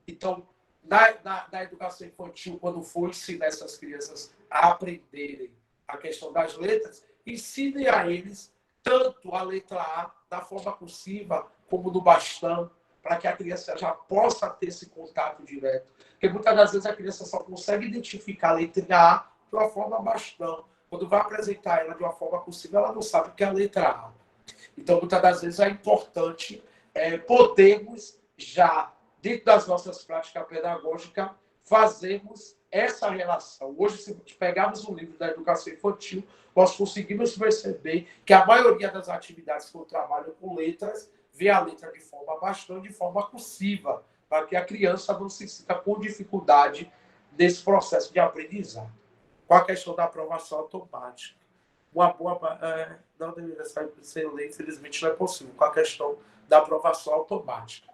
Então, na educação infantil, quando for ensinar essas crianças a aprenderem a questão das letras, ensinem a eles tanto a letra A da forma cursiva como do bastão, para que a criança já possa ter esse contato direto. Porque muitas das vezes a criança só consegue identificar a letra A de uma forma bastão. Quando vai apresentar ela de uma forma cursiva, ela não sabe o que é a letra A. Então, muitas das vezes é importante podermos já, dentro das nossas práticas pedagógicas, fazermos essa relação. Hoje, se pegarmos o livro da educação infantil, nós conseguimos perceber que a maioria das atividades que eu trabalho com letras vê a letra de forma bastão, de forma cursiva, para que a criança não se sinta com dificuldade nesse processo de aprendizado. Com a questão da aprovação automática. Uma boa. Não deveria ser lei, infelizmente não é possível, com a questão da aprovação automática.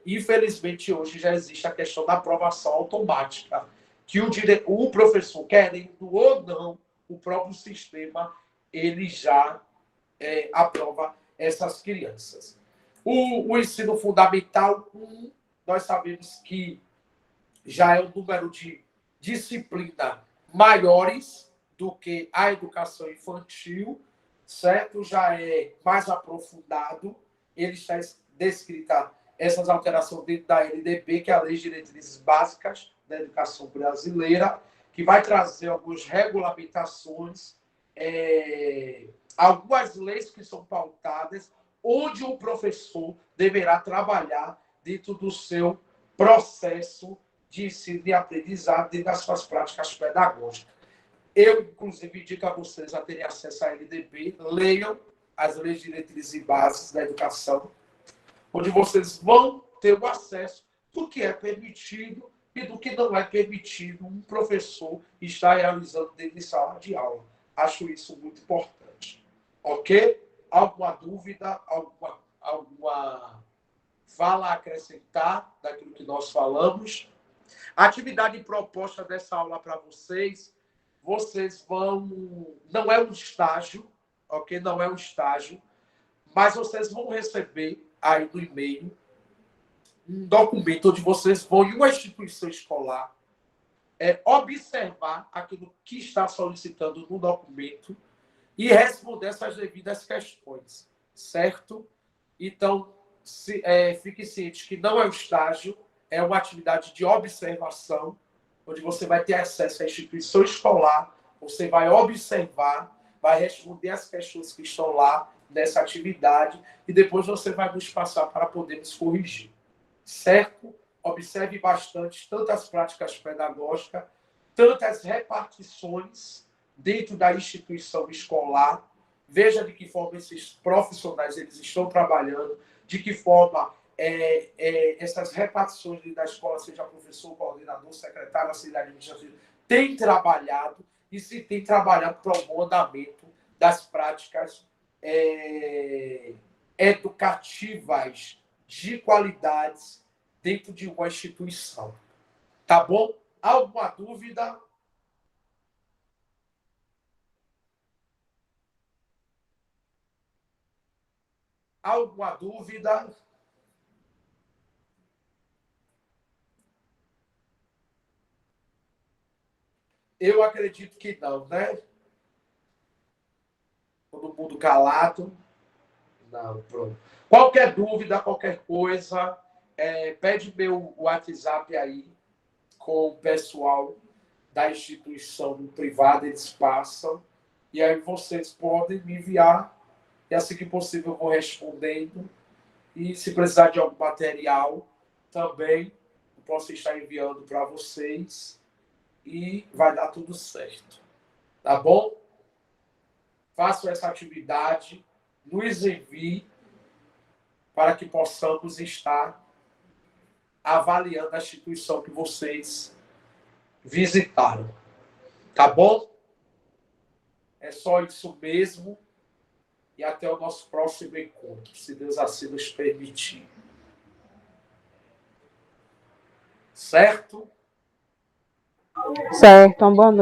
Infelizmente, hoje já existe a questão da aprovação automática, que o professor, querendo ou não, o próprio sistema, ele já aprova essas crianças. O ensino fundamental 1, nós sabemos que já é um número de disciplina maiores do que a educação infantil, certo? Já é mais aprofundado. Ele está descrita essas alterações dentro da LDB, que é a Lei de Diretrizes Básicas da Educação Brasileira, que vai trazer algumas regulamentações, algumas leis que são pautadas, onde o professor deverá trabalhar dentro do seu processo de ensino e aprendizado dentro das suas práticas pedagógicas. Eu, inclusive, indico a vocês a terem acesso à LDB, leiam as leis de diretrizes e bases da educação, onde vocês vão ter o acesso do que é permitido e do que não é permitido um professor estar realizando dentro de sala de aula. Acho isso muito importante. Ok? Alguma dúvida, alguma fala a acrescentar daquilo que nós falamos? A atividade proposta dessa aula para vocês vão... Não é um estágio, ok? Não é um estágio, mas vocês vão receber aí no e-mail um documento onde vocês vão em uma instituição escolar observar aquilo que está solicitando no documento e responder essas devidas questões, certo? Então, fique ciente que não é um estágio, é uma atividade de observação, onde você vai ter acesso à instituição escolar, você vai observar, vai responder as questões que estão lá nessa atividade e depois você vai nos passar para podermos corrigir. Certo? Observe bastante tanto as práticas pedagógicas, tanto as repartições dentro da instituição escolar. Veja de que forma esses profissionais eles estão trabalhando, de que forma essas repartições dentro da escola, seja professor, coordenador, secretário, auxiliar administrativo, tem trabalhado e se tem trabalhado para o bom andamento das práticas educativas de qualidades dentro de uma instituição. Tá bom? Alguma dúvida? Alguma dúvida? Eu acredito que não, né? Todo mundo calado. Não, pronto. Qualquer dúvida, qualquer coisa, pede meu WhatsApp aí com o pessoal da instituição privada, eles passam, e aí vocês podem me enviar, e assim que possível eu vou respondendo, e se precisar de algum material, também eu posso estar enviando para vocês, e vai dar tudo certo. Tá bom? Façam essa atividade, nos envie, para que possamos estar avaliando a instituição que vocês visitaram. Tá bom? É só isso mesmo. E até o nosso próximo encontro, se Deus assim nos permitir. Certo? Certo, uma boa noite.